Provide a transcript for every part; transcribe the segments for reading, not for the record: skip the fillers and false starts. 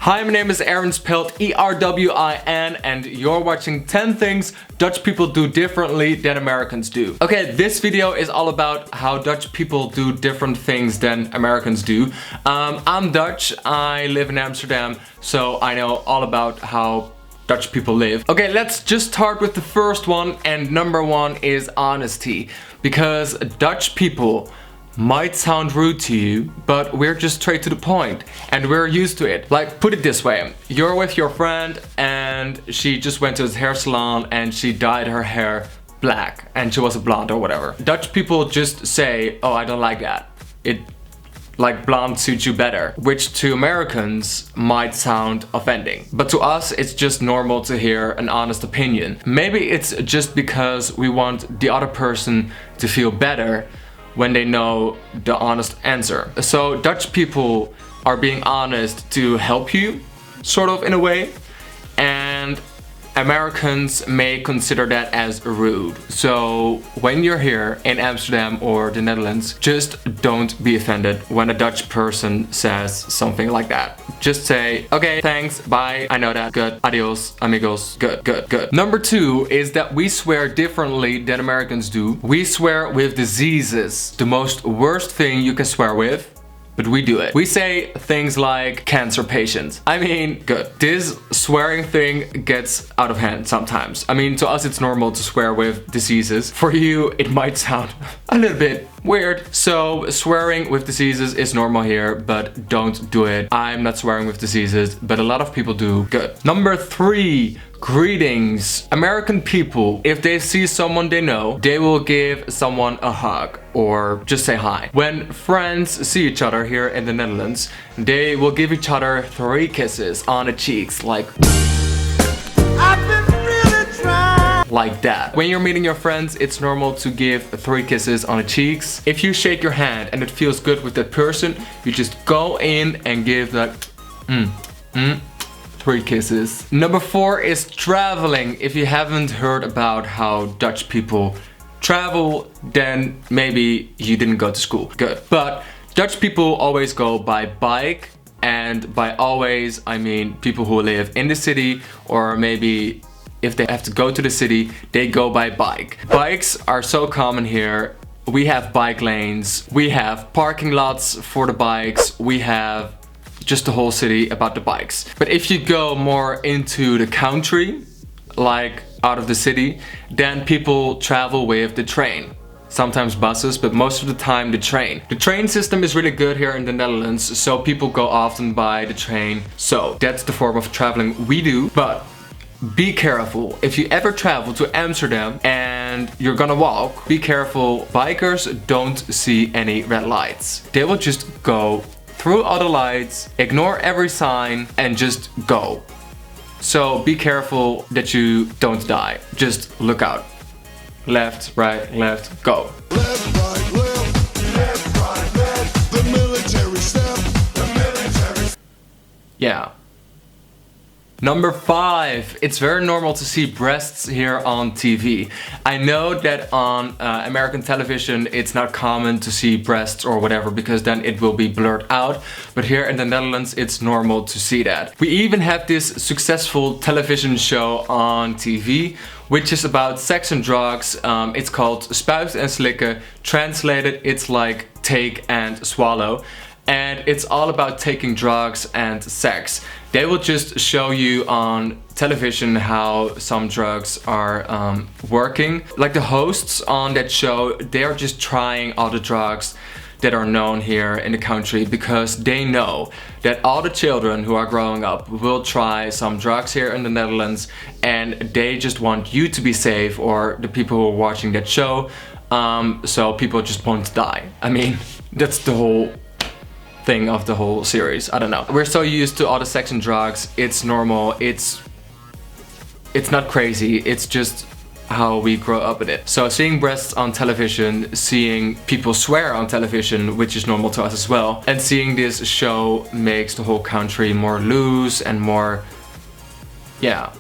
Hi, my name is Erwin, spelled E-R-W-I-N, and you're watching 10 things Dutch people do differently than Americans do. Okay, this video is all about how Dutch people do different things than Americans do. I'm Dutch, I live in Amsterdam, so I know all about how Dutch people live. Okay, let's just start with the first one, and number one is honesty. Because Dutch people might sound rude to you, but we're just straight to the point and we're used to it. Like, put it this way, you're with your friend and she just went to his hair salon and she dyed her hair black and she was a blonde or whatever. Dutch people just say, oh, I don't like that. Like, blonde suits you better, which to Americans might sound offending. But to us, it's just normal to hear an honest opinion. Maybe it's just because we want the other person to feel better when they know the honest answer. So Dutch people are being honest to help you, sort of, in a way, and Americans may consider that as rude. So when you're here in Amsterdam or the Netherlands, just don't be offended when a Dutch person says something like that. Just say, okay, thanks, bye, I know that, good, adios, amigos, good, good, good. Number two is that we swear differently than Americans do. We swear with diseases, the most worst thing you can swear with. But we do it. We say things like cancer patient. I mean, good. This swearing thing gets out of hand sometimes. I mean, to us it's normal to swear with diseases. For you, it might sound a little bit weird. So swearing with diseases is normal here, but don't do it. I'm not swearing with diseases, but a lot of people do. Good. Number three, greetings. American people, if they see someone they know, they will give someone a hug or just say hi. When friends see each other here in the Netherlands, they will give each other 3 kisses on the cheeks, like that. When you're meeting your friends, it's normal to give 3 kisses on the cheeks. If you shake your hand and it feels good with that person, you just go in and give that 3 kisses. Number 4 is traveling. If you haven't heard about how Dutch people travel, then maybe you didn't go to school. Good. But Dutch people always go by bike, and by always I mean people who live in the city, or maybe if they have to go to the city, they go by bike. Bikes are so common here. We have bike lanes, we have parking lots for the bikes, we have just the whole city about the bikes. But if you go more into the country, like out of the city, then people travel with the train. Sometimes buses, but most of the time the train. The train system is really good here in the Netherlands, so people go often by the train. So that's the form of traveling we do. But be careful. If you ever travel to Amsterdam and you're gonna walk, be careful. Bikers don't see any red lights. They will just go through all the lights, ignore every sign, and just go. So be careful that you don't die. Just look out. Left, right, left, go. Left, right, left, right, left. The military step, the military. Yeah. Number 5, it's very normal to see breasts here on TV. I know that on American television it's not common to see breasts or whatever, because then it will be blurred out. But here in the Netherlands it's normal to see that. We even have this successful television show on TV, which is about sex and drugs. It's called Spuiten en Slikken. Translated, it's like take and swallow. And it's all about taking drugs and sex. They will just show you on television how some drugs are working. Like the hosts on that show, they are just trying all the drugs that are known here in the country, because they know that all the children who are growing up will try some drugs here in the Netherlands, and they just want you to be safe, or the people who are watching that show, so people just won't die. I mean, that's the whole thing of the whole series. I don't know. We're so used to all the sex and drugs. It's normal. It's not crazy. It's just how we grow up with it. So seeing breasts on television, seeing people swear on television, which is normal to us as well, and seeing this show makes the whole country more loose and more, yeah,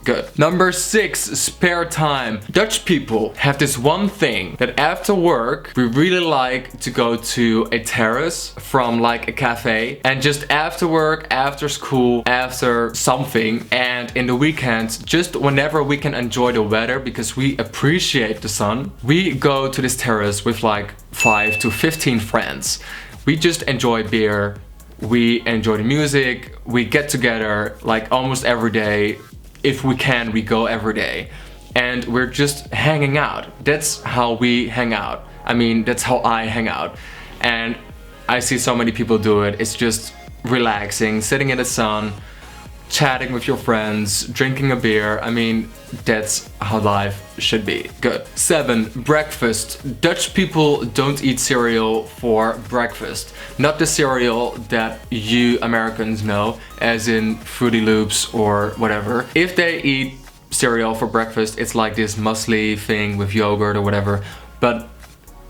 Good. Number 6, spare time. Dutch people have this one thing that after work, we really like to go to a terrace from like a cafe, and just after work, after school, after something, and in the weekends, just whenever we can enjoy the weather because we appreciate the sun, we go to this terrace with like 5 to 15 friends. We just enjoy beer, we enjoy the music, we get together like almost every day. If we can, we go every day. And we're just hanging out. That's how we hang out. I mean, that's how I hang out. And I see so many people do it. It's just relaxing, sitting in the sun, chatting with your friends, drinking a beer. I mean, that's how life should be. Good. 7, breakfast. Dutch people don't eat cereal for breakfast. Not the cereal that you Americans know, as in Fruity Loops or whatever. If they eat cereal for breakfast, it's like this muesli thing with yogurt or whatever. But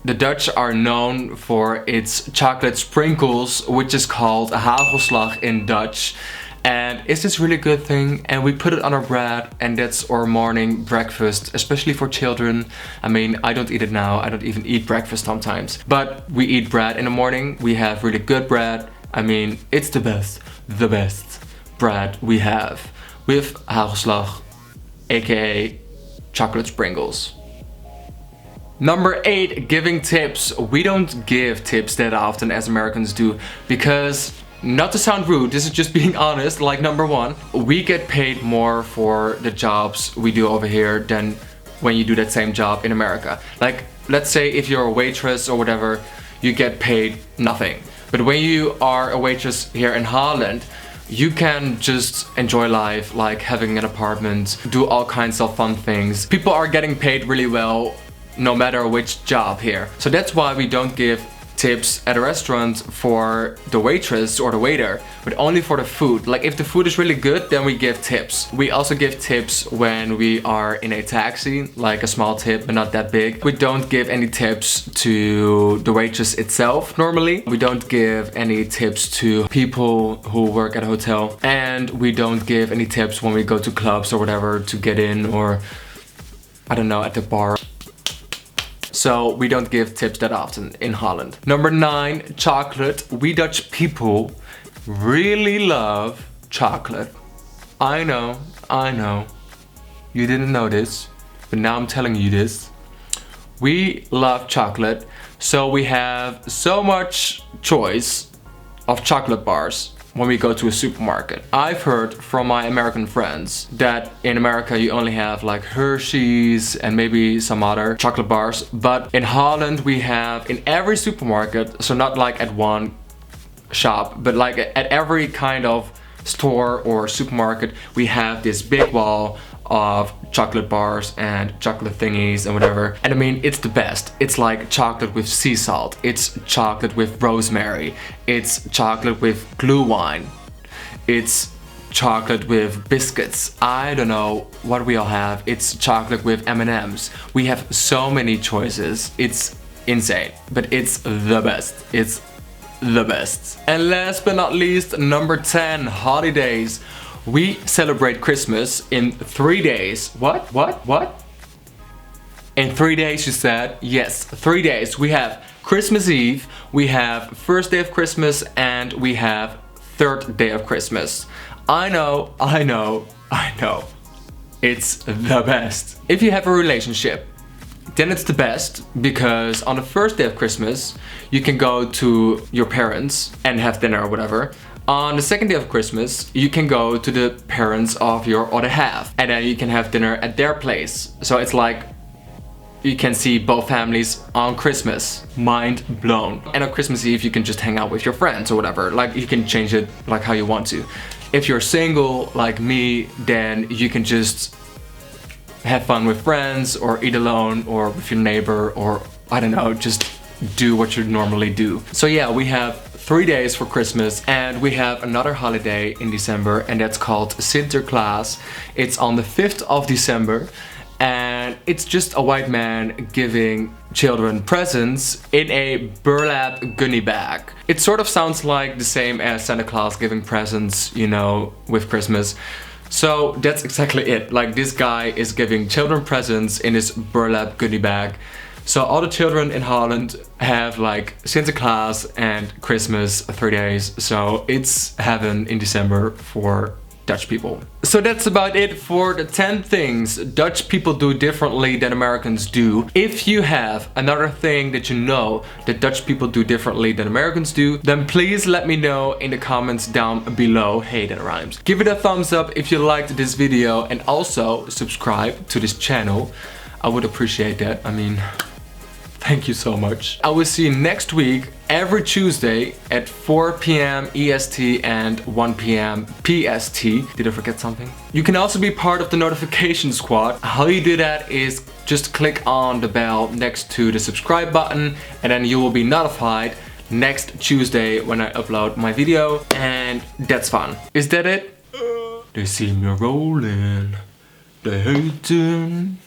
the Dutch are known for its chocolate sprinkles, which is called hagelslag in Dutch. And it's this really good thing, and we put it on our bread, and that's our morning breakfast, especially for children. I mean, I don't eat it now, I don't even eat breakfast sometimes. But we eat bread in the morning, we have really good bread. I mean, it's the best bread we have. With hagelslag, aka chocolate sprinkles. Number 8, giving tips. We don't give tips that often as Americans do, because, not to sound rude, this is just being honest, like number 1, we get paid more for the jobs we do over here than when you do that same job in America. Like, let's say if you're a waitress or whatever, you get paid nothing. But when you are a waitress here in Holland, you can just enjoy life, like having an apartment, do all kinds of fun things. People are getting paid really well, no matter which job here. So that's why we don't give tips at a restaurant for the waitress or the waiter, but only for the food. Like if the food is really good, then we give tips. We also give tips when we are in a taxi, like a small tip, but not that big. We don't give any tips to the waitress itself normally. We don't give any tips to people who work at a hotel. And we don't give any tips when we go to clubs or whatever to get in, or I don't know, at the bar. So we don't give tips that often in Holland. Number 9, chocolate. We Dutch people really love chocolate. I know. You didn't know this, but now I'm telling you this. We love chocolate, so we have so much choice of chocolate bars when we go to a supermarket. I've heard from my American friends that in America you only have like Hershey's and maybe some other chocolate bars, but in Holland we have in every supermarket, so not like at one shop, but like at every kind of store or supermarket, we have this big wall of chocolate bars and chocolate thingies and whatever. And I mean, it's the best. It's like chocolate with sea salt. It's chocolate with rosemary. It's chocolate with glue wine. It's chocolate with biscuits. I don't know what we all have. It's chocolate with M&Ms. We have so many choices. It's insane, but it's the best. It's the best. And last but not least, number 10, holidays. We celebrate Christmas in 3 days. What? In 3 days, you said? Yes, 3 days. We have Christmas Eve, we have first day of Christmas, and we have third day of Christmas. I know. It's the best. If you have a relationship, then it's the best, because on the first day of Christmas, you can go to your parents and have dinner or whatever. On the second day of Christmas, you can go to the parents of your other half, and then you can have dinner at their place. So it's like you can see both families on Christmas. Mind blown. And on Christmas Eve, you can just hang out with your friends or whatever. Like, you can change it like how you want to. If you're single like me, then you can just have fun with friends or eat alone or with your neighbor, or I don't know, just do what you normally do. So yeah, we have 3 days for Christmas, and we have another holiday in December, and that's called Sinterklaas. It's on the 5th of December, and it's just a white man giving children presents in a burlap gunny bag. It sort of sounds like the same as Santa Claus giving presents, you know, with Christmas. So that's exactly it. Like, this guy is giving children presents in his burlap goodie bag. So all the children in Holland have like Santa Claus and Christmas 3 days. So it's heaven in December for Dutch people. So that's about it for the 10 things Dutch people do differently than Americans do. If you have another thing that you know that Dutch people do differently than Americans do, then please let me know in the comments down below. Hey, that rhymes. Give it a thumbs up if you liked this video, and also subscribe to this channel. I would appreciate that. I mean, thank you so much. I will see you next week, every Tuesday at 4 p.m. EST and 1 p.m. PST. Did I forget something? You can also be part of the notification squad. How you do that is just click on the bell next to the subscribe button, and then you will be notified next Tuesday when I upload my video, and that's fun. Is that it? They see me rolling, they hating.